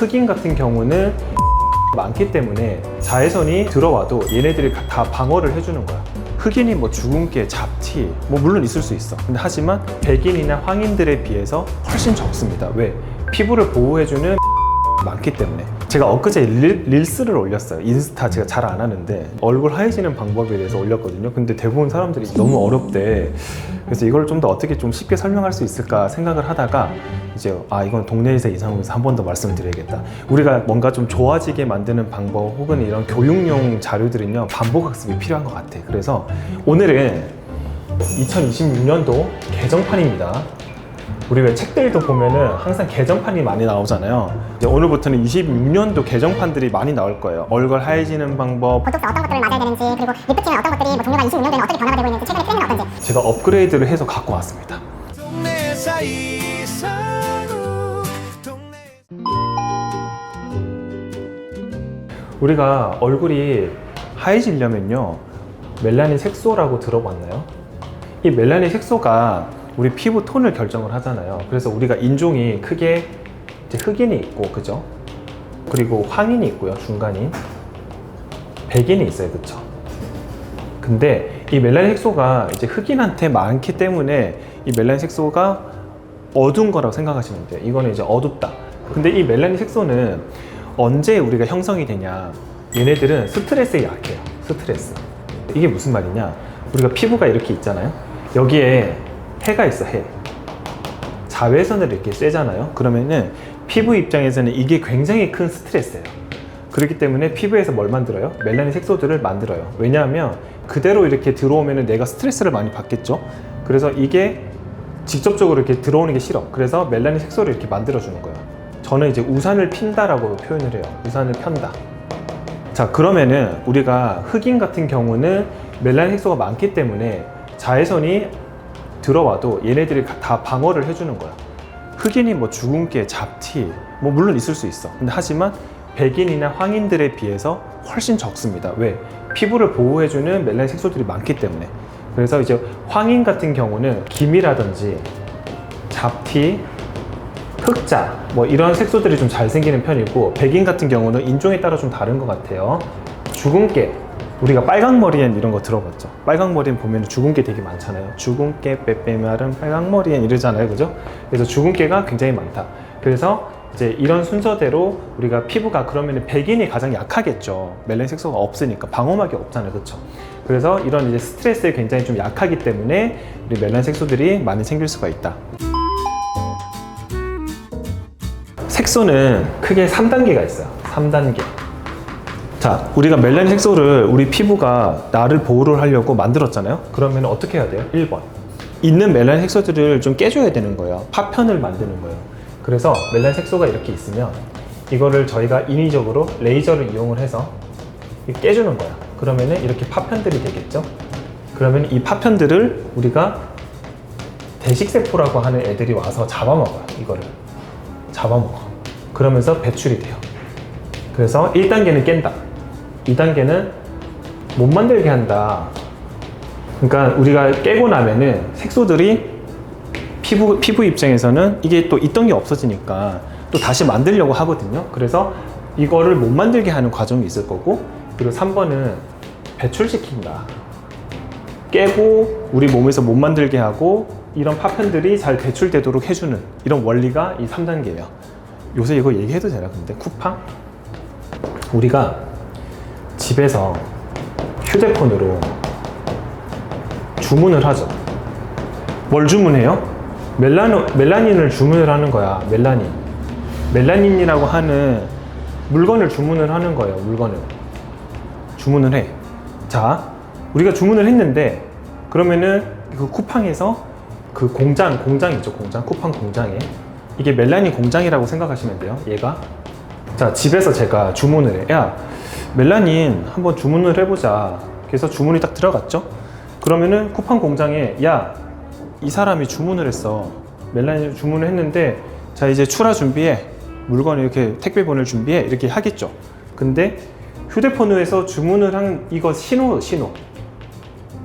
흑인 같은 경우는 많기 때문에 자외선이 들어와도 얘네들이 다 방어를 해주는 거야. 흑인이 뭐 주근깨, 잡티 뭐 물론 있을 수 있어. 근데 하지만 백인이나 황인들에 비해서 훨씬 적습니다. 왜? 피부를 보호해주는 많기 때문에. 제가 엊그제 릴스를 올렸어요. 인스타 제가 잘 안 하는데 얼굴 하얘지는 방법에 대해서 올렸거든요. 근데 대부분 사람들이 너무 어렵대. 그래서 이걸 좀 더 어떻게 좀 쉽게 설명할 수 있을까 생각을 하다가 이제 이건 동네에서 이상형에서 한 번 더 말씀을 드려야겠다. 우리가 뭔가 좀 좋아지게 만드는 방법 혹은 이런 교육용 자료들은요 반복학습이 필요한 것 같아. 그래서 오늘은 2026년도 개정판입니다. 우리 왜 책들도 보면은 항상 개정판이 많이 나오잖아요. 이제 오늘부터는 26년도 개정판들이 많이 나올 거예요. 얼굴 하얘지는 방법, 보톡스 어떤 것들을 맞아야 되는지, 그리고 리프팅은 어떤 것들이 뭐 종류가 26년도에는 어떻게 변화가 되고 있는지, 최근에 트렌드는 어떤지 제가 업그레이드를 해서 갖고 왔습니다. 우리가 얼굴이 하얘지려면요 멜라닌 색소라고 들어봤나요? 이 멜라닌 색소가 우리 피부 톤을 결정을 하잖아요. 그래서 우리가 인종이 크게 이제 흑인이 있고, 그죠? 그리고 황인이 있고요, 중간인, 백인이 있어요, 그쵸? 근데 이 멜라닌 색소가 이제 흑인한테 많기 때문에 이 멜라닌 색소가 어두운 거라고 생각하시면 돼요. 이거는 이제 어둡다. 근데 이 멜라닌 색소는 언제 우리가 형성이 되냐? 얘네들은 스트레스에 약해요. 스트레스. 이게 무슨 말이냐? 우리가 피부가 이렇게 있잖아요. 여기에 해가 있어, 해. 자외선을 이렇게 쐬잖아요. 그러면은 피부 입장에서는 이게 굉장히 큰 스트레스예요. 그렇기 때문에 피부에서 뭘 만들어요? 멜라닌 색소들을 만들어요. 왜냐하면 그대로 이렇게 들어오면은 내가 스트레스를 많이 받겠죠. 그래서 이게 직접적으로 이렇게 들어오는 게 싫어. 그래서 멜라닌 색소를 이렇게 만들어주는 거예요. 저는 이제 우산을 핀다라고 표현을 해요. 우산을 편다. 자, 그러면은 우리가 흑인 같은 경우는 멜라닌 색소가 많기 때문에 자외선이 들어와도 얘네들이 다 방어를 해주는 거야. 흑인이 뭐 주근깨, 잡티 뭐 물론 있을 수 있어. 근데 하지만 백인이나 황인들에 비해서 훨씬 적습니다. 왜? 피부를 보호해주는 멜라닌 색소들이 많기 때문에. 그래서 이제 황인 같은 경우는 기미라든지 잡티, 흑자 뭐 이런 색소들이 좀 잘 생기는 편이고, 백인 같은 경우는 인종에 따라 좀 다른 것 같아요. 주근깨, 우리가 빨강머리엔 이런 거 들어봤죠? 빨강머리엔 보면 주근깨 되게 많잖아요. 주근깨 빼빼마른 빨강머리엔 이러잖아요, 그죠? 그래서 주근깨가 굉장히 많다. 그래서 이제 이런 순서대로 우리가 피부가, 그러면 백인이 가장 약하겠죠. 멜라닌 색소가 없으니까 방어막이 없잖아요, 그렇죠? 그래서 이런 이제 스트레스에 굉장히 좀 약하기 때문에 우리 멜라닌 색소들이 많이 생길 수가 있다. 색소는 크게 3단계가 있어요. 3단계. 자, 우리가 멜라닌 색소를 우리 피부가 나를 보호를 하려고 만들었잖아요. 그러면 어떻게 해야 돼요? 1번. 있는 멜라닌 색소들을 좀 깨줘야 되는 거예요. 파편을 만드는 거예요. 그래서 멜라닌 색소가 이렇게 있으면 이거를 저희가 인위적으로 레이저를 이용을 해서 깨주는 거야. 그러면은 이렇게 파편들이 되겠죠? 그러면 이 파편들을 우리가 대식세포라고 하는 애들이 와서 잡아먹어요. 이거를 잡아먹어. 그러면서 배출이 돼요. 그래서 1단계는 깬다. 2단계는 못 만들게 한다. 그러니까 우리가 깨고 나면은 색소들이 피부 입장에서는 이게 또 있던 게 없어지니까 또 다시 만들려고 하거든요. 그래서 이거를 못 만들게 하는 과정이 있을 거고, 그리고 3번은 배출시킨다. 깨고 우리 몸에서 못 만들게 하고 이런 파편들이 잘 배출되도록 해주는 이런 원리가 이 3단계예요. 요새 이거 얘기해도 되나 근데? 쿠팡? 우리가 집에서 휴대폰으로 주문을 하죠. 뭘 주문해요? 멜라닌을 주문을 하는 거야. 멜라닌이라고 하는 물건을 주문을 하는 거예요. 물건을 주문을 해. 자, 우리가 주문을 했는데 그러면은 그 쿠팡에서 그 공장 있죠. 쿠팡 공장에 이게 멜라닌 공장이라고 생각하시면 돼요. 얘가. 자, 집에서 제가 주문을 해. 야, 멜라닌 한번 주문을 해보자. 그래서 주문이 딱 들어갔죠. 그러면은 쿠팡 공장에, 야, 이 사람이 주문을 했어. 멜라닌 주문을 했는데, 자, 이제 출하 준비해. 물건 이렇게 택배 보낼 준비해. 이렇게 하겠죠. 근데 휴대폰에서 주문을 한 이거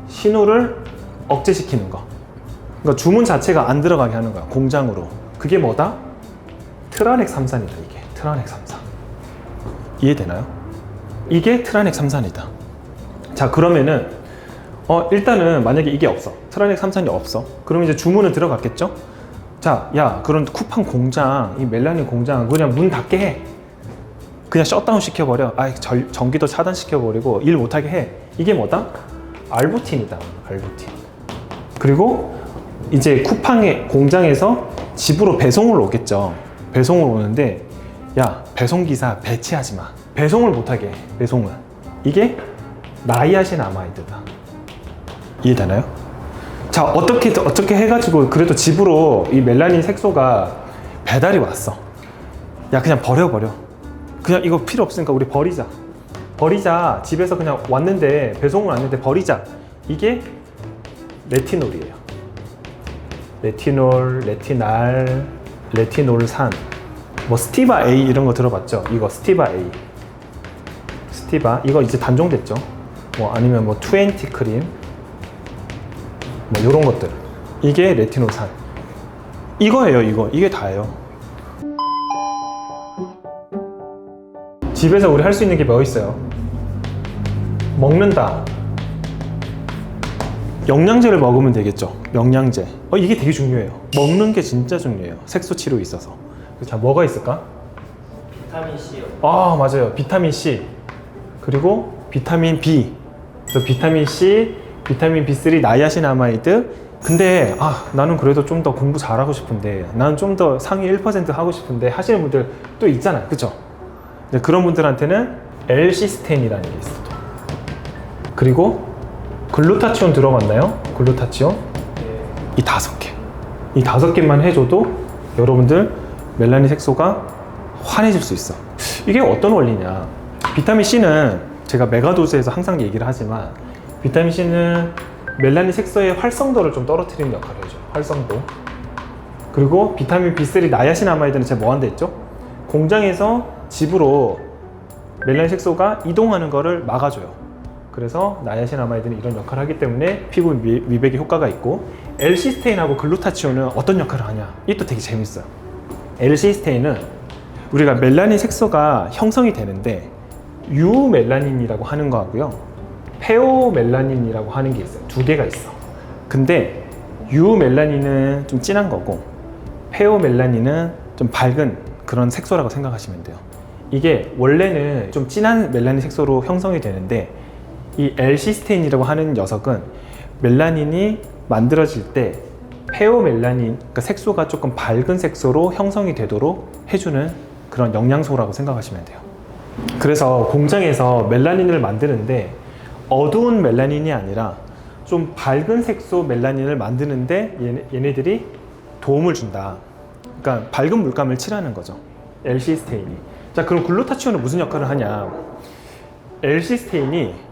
신호를 억제시키는 거. 그러니까 주문 자체가 안 들어가게 하는 거야. 공장으로. 그게 뭐다? 트라넥 삼산이다, 이게. 트라넥삼산. 이해되나요? 이게 트라넥삼산이다. 자, 그러면은 일단은 만약에 이게 없어, 트라넥삼산이 없어, 그럼 이제 주문은 들어갔겠죠? 자, 야, 그런 쿠팡 공장, 이 멜라닌 공장 그냥 문 닫게 해. 그냥 셧다운 시켜버려. 전기도 차단시켜버리고 일 못하게 해. 이게 뭐다? 알부틴이다. 알부틴. 그리고 이제 쿠팡의 공장에서 집으로 배송을 오겠죠. 배송을 오는데, 야, 배송기사 배치하지 마. 배송을 못하게 해. 배송은. 이게 나이아신아마이드다. 이해되나요? 자, 어떻게 해가지고 그래도 집으로 이 멜라닌 색소가 배달이 왔어. 야, 그냥 버려. 그냥 이거 필요 없으니까 우리 버리자. 집에서 그냥 왔는데, 배송을 왔는데 버리자. 이게 레티놀이에요. 레티놀, 레티날, 레티놀산. 뭐 스티바 A 이런 거 들어봤죠? 이거 스티바 A. 스티바 이거 이제 단종됐죠? 뭐 아니면 뭐 20 크림, 뭐 이런 것들. 이게 레티놀산. 이거예요. 이게 다예요. 집에서 우리 할 수 있는 게 뭐 있어요? 먹는다. 영양제를 먹으면 되겠죠. 영양제. 이게 되게 중요해요. 먹는 게 진짜 중요해요. 색소 치료에 있어서. 자, 뭐가 있을까? 비타민 C요. 맞아요. 비타민 C. 그리고 비타민 B. 그래서 비타민 C, 비타민 B3, 나이아신아마이드. 근데 나는 그래도 좀 더 공부 잘하고 싶은데, 나는 좀 더 상위 1% 하고 싶은데 하시는 분들 또 있잖아요. 그쵸? 그런 분들한테는 L-시스테인이라는 게 있어요. 그리고 글루타치온 들어봤나요? 글루타치온? 이 5개. 이 5개만 해줘도 여러분들 멜라닌 색소가 환해질 수 있어. 이게 어떤 원리냐? 비타민 C는 제가 메가도즈에서 항상 얘기를 하지만, 비타민 C는 멜라닌 색소의 활성도를 좀 떨어뜨리는 역할을 해줘요. 활성도. 그리고 비타민 B3, 나이아신아마이드는 제가 뭐 한다 했죠? 공장에서 집으로 멜라닌 색소가 이동하는 거를 막아줘요. 그래서 나이아신아마이드는 이런 역할을 하기 때문에 피부 미백에 효과가 있고, L-시스테인하고 글루타치온은 어떤 역할을 하냐? 이게 또 되게 재밌어요. L-시스테인은 우리가 멜라닌 색소가 형성이 되는데 유멜라닌이라고 하는 거하고요, 페오멜라닌이라고 하는 게 있어요. 2개가 있어. 근데 유멜라닌은 좀 진한 거고, 페오멜라닌은 좀 밝은 그런 색소라고 생각하시면 돼요. 이게 원래는 좀 진한 멜라닌 색소로 형성이 되는데, 이 L-시스테인이라고 하는 녀석은 멜라닌이 만들어질 때 페오멜라닌, 그러니까 색소가 조금 밝은 색소로 형성이 되도록 해주는 그런 영양소라고 생각하시면 돼요. 그래서 공장에서 멜라닌을 만드는데 어두운 멜라닌이 아니라 좀 밝은 색소 멜라닌을 만드는데 얘네들이 도움을 준다. 그러니까 밝은 물감을 칠하는 거죠. L-시스테인이. 자, 그럼 글루타치온은 무슨 역할을 하냐? L-시스테인이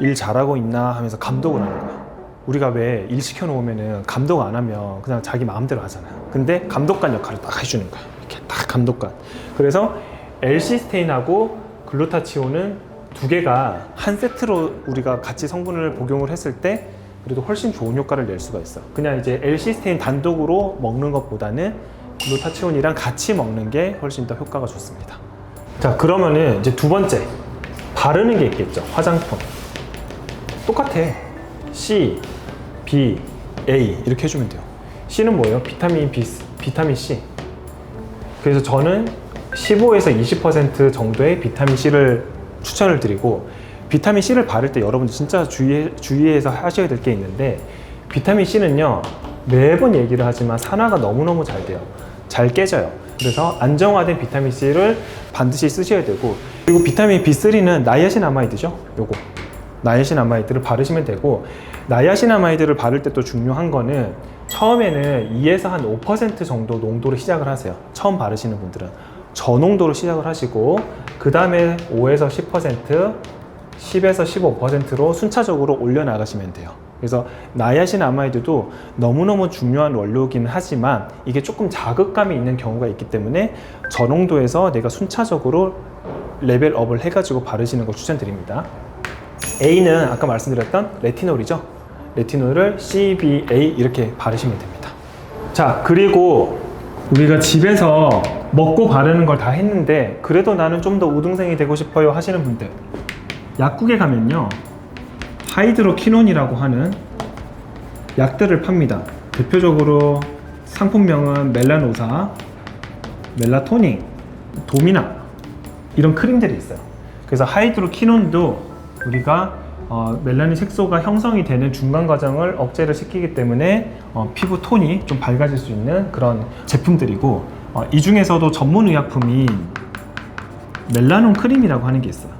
일 잘하고 있나 하면서 감독을 하는 거야. 우리가 왜 일 시켜놓으면은 감독 안 하면 그냥 자기 마음대로 하잖아요. 근데 감독관 역할을 딱 해주는 거야. 이렇게 딱 감독관. 그래서 L-시스테인하고 글루타치온은 2개가 한 세트로 우리가 같이 성분을 복용을 했을 때 그래도 훨씬 좋은 효과를 낼 수가 있어. 그냥 이제 L-시스테인 단독으로 먹는 것보다는 글루타치온이랑 같이 먹는 게 훨씬 더 효과가 좋습니다. 자, 그러면은 이제 2번째, 바르는 게 있겠죠. 화장품. 똑같아. C, B, A 이렇게 해주면 돼요. C는 뭐예요? 비타민 C. 그래서 저는 15에서 20% 정도의 비타민 C를 추천을 드리고, 비타민 C를 바를 때 여러분 진짜 주의해서 하셔야 될 게 있는데, 비타민 C는요 매번 얘기를 하지만 산화가 너무너무 잘 돼요. 잘 깨져요. 그래서 안정화된 비타민 C를 반드시 쓰셔야 되고, 그리고 비타민 B3는 나이아신아마이드죠. 요거 나이아신아마이드를 바르시면 되고, 나이아신아마이드를 바를 때 또 중요한 거는 처음에는 2에서 한 5% 정도 농도로 시작을 하세요. 처음 바르시는 분들은 저농도로 시작을 하시고, 그 다음에 5에서 10%, 10에서 15%로 순차적으로 올려나가시면 돼요. 그래서 나이아신아마이드도 너무너무 중요한 원료이긴 하지만 이게 조금 자극감이 있는 경우가 있기 때문에 저농도에서 내가 순차적으로 레벨업을 해가지고 바르시는 걸 추천드립니다. A는 아까 말씀드렸던 레티놀이죠. 레티놀을 CBA 이렇게 바르시면 됩니다. 자, 그리고 우리가 집에서 먹고 바르는 걸 다 했는데 그래도 나는 좀 더 우등생이 되고 싶어요 하시는 분들, 약국에 가면요 하이드로퀴논이라고 하는 약들을 팝니다. 대표적으로 상품명은 멜라노사, 멜라토닉, 도미나 이런 크림들이 있어요. 그래서 하이드로퀴논도 우리가 멜라닌 색소가 형성이 되는 중간 과정을 억제를 시키기 때문에 피부 톤이 좀 밝아질 수 있는 그런 제품들이고, 이 중에서도 전문 의약품인 멜라논 크림이라고 하는 게 있어요.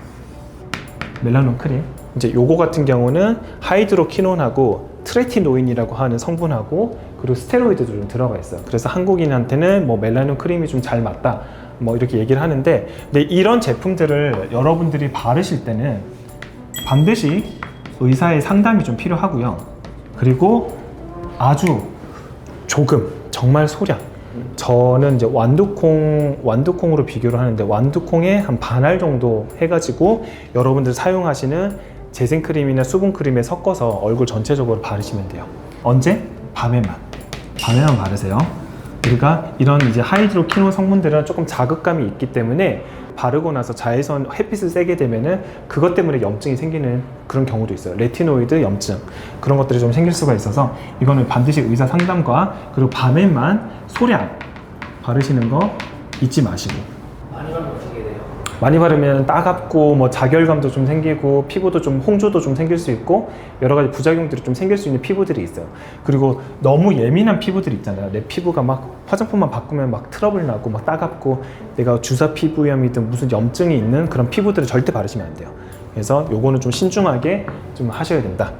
멜라논 크림. 이제 요거 같은 경우는 하이드로퀴논하고 트레티노인이라고 하는 성분하고 그리고 스테로이드도 좀 들어가 있어요. 그래서 한국인한테는 뭐 멜라논 크림이 좀 잘 맞다 뭐 이렇게 얘기를 하는데, 근데 이런 제품들을 여러분들이 바르실 때는 반드시 의사의 상담이 좀 필요하고요. 그리고 아주 조금, 정말 소량, 저는 이제 완두콩으로 비교를 하는데 완두콩의 한 반알 정도 해가지고 여러분들 사용하시는 재생크림이나 수분크림에 섞어서 얼굴 전체적으로 바르시면 돼요. 언제? 밤에만 바르세요. 우리가 이런 이제 하이드로퀴논 성분들은 조금 자극감이 있기 때문에 바르고 나서 자외선 햇빛을 쐬게 되면은 그것 때문에 염증이 생기는 그런 경우도 있어요. 레티노이드 염증, 그런 것들이 좀 생길 수가 있어서 이거는 반드시 의사 상담과 그리고 밤에만 소량 바르시는 거 잊지 마시고. 많이 바르면 어떻게 돼요? 많이 바르면 따갑고 뭐 자결감도 좀 생기고 피부도 좀 홍조도 좀 생길 수 있고 여러 가지 부작용들이 좀 생길 수 있는 피부들이 있어요. 그리고 너무 예민한 피부들 있잖아요. 내 피부가 막 화장품만 바꾸면 막 트러블 나고 막 따갑고 내가 주사 피부염이든 무슨 염증이 있는 그런 피부들을 절대 바르시면 안 돼요. 그래서 요거는 좀 신중하게 좀 하셔야 된다.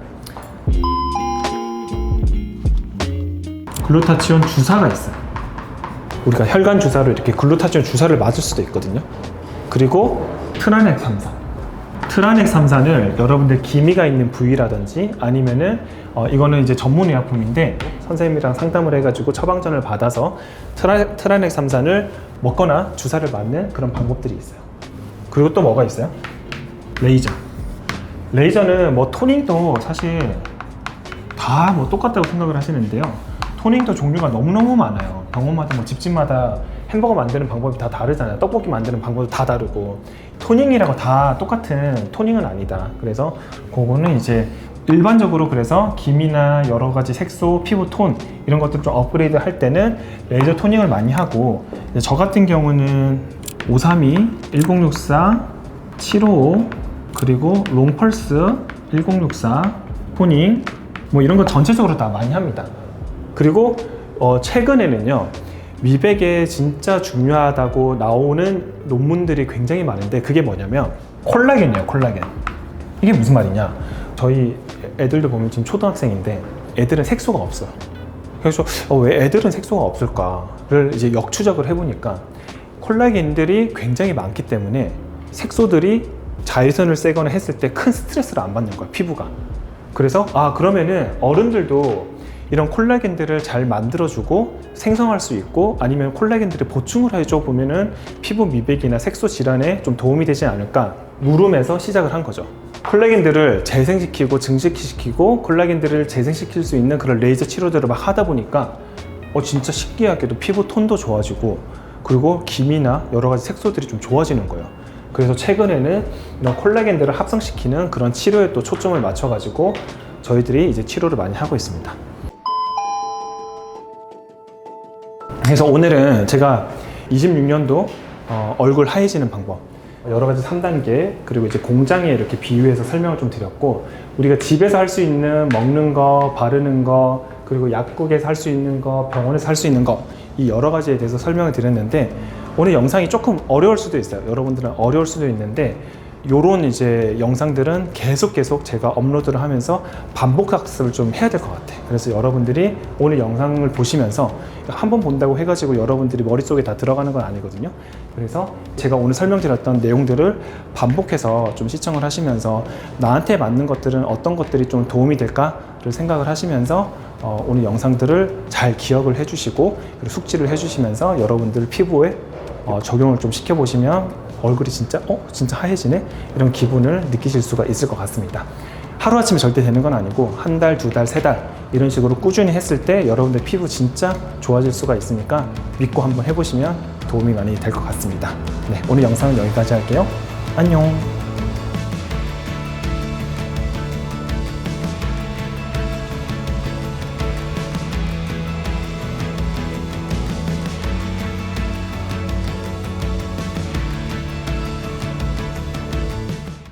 글루타치온 주사가 있어요. 우리가 혈관 주사로 이렇게 글루타치온 주사를 맞을 수도 있거든요. 그리고 트라넥 3사. 트라넥 3사를 여러분들 기미가 있는 부위라든지 아니면은 이거는 이제 전문 의약품인데 선생님이랑 상담을 해가지고 처방전을 받아서 트라넥 3사를 먹거나 주사를 맞는 그런 방법들이 있어요. 그리고 또 뭐가 있어요? 레이저. 레이저는 뭐 토닝도 사실 다 뭐 똑같다고 생각을 하시는데요. 토닝도 종류가 너무너무 많아요. 병원마다 뭐 집집마다 햄버거 만드는 방법이 다 다르잖아요. 떡볶이 만드는 방법도 다 다르고 토닝이라고 다 똑같은 토닝은 아니다. 그래서 그거는 이제 일반적으로 그래서 기미나 여러 가지 색소, 피부 톤 이런 것들 좀 업그레이드 할 때는 레이저 토닝을 많이 하고, 저 같은 경우는 532, 1064, 755 그리고 롱펄스 1064 토닝 뭐 이런 거 전체적으로 다 많이 합니다. 그리고 최근에는요 미백에 진짜 중요하다고 나오는 논문들이 굉장히 많은데 그게 뭐냐면 콜라겐이에요. 콜라겐. 이게 무슨 말이냐, 저희 애들도 보면 지금 초등학생인데 애들은 색소가 없어요. 그래서 왜 애들은 색소가 없을까를 이제 역추적을 해보니까 콜라겐들이 굉장히 많기 때문에 색소들이 자외선을 쐬거나 했을 때 큰 스트레스를 안 받는 거예요, 피부가. 그래서 그러면은 어른들도 이런 콜라겐들을 잘 만들어주고 생성할 수 있고 아니면 콜라겐들을 보충을 해줘 보면은 피부 미백이나 색소 질환에 좀 도움이 되지 않을까 물음에서 시작을 한 거죠. 콜라겐들을 재생시키고 증식시키고 콜라겐들을 재생시킬 수 있는 그런 레이저 치료들을 막 하다 보니까 진짜 신기하게도 피부 톤도 좋아지고 그리고 기미나 여러 가지 색소들이 좀 좋아지는 거예요. 그래서 최근에는 이런 콜라겐들을 합성시키는 그런 치료에 또 초점을 맞춰가지고 저희들이 이제 치료를 많이 하고 있습니다. 그래서 오늘은 제가 26년도 얼굴 하얘지는 방법 여러 가지 3단계 그리고 이제 공장에 이렇게 비유해서 설명을 좀 드렸고, 우리가 집에서 할 수 있는 먹는 거, 바르는 거, 그리고 약국에서 할 수 있는 거, 병원에서 할 수 있는 거, 이 여러 가지에 대해서 설명을 드렸는데 오늘 영상이 조금 어려울 수도 있어요. 여러분들은 어려울 수도 있는데 요런 이제 영상들은 계속 제가 업로드를 하면서 반복 학습을 좀 해야 될 것 같아요. 그래서 여러분들이 오늘 영상을 보시면서 한 번 본다고 해가지고 여러분들이 머릿속에 다 들어가는 건 아니거든요. 그래서 제가 오늘 설명드렸던 내용들을 반복해서 좀 시청을 하시면서 나한테 맞는 것들은 어떤 것들이 좀 도움이 될까를 생각을 하시면서 오늘 영상들을 잘 기억을 해주시고 그리고 숙지를 해주시면서 여러분들 피부에 적용을 좀 시켜보시면 얼굴이 진짜 하얘지네? 이런 기분을 느끼실 수가 있을 것 같습니다. 하루아침에 절대 되는 건 아니고 한 달, 두 달, 세 달 이런 식으로 꾸준히 했을 때 여러분들 피부 진짜 좋아질 수가 있으니까 믿고 한번 해보시면 도움이 많이 될 것 같습니다. 네, 오늘 영상은 여기까지 할게요. 안녕.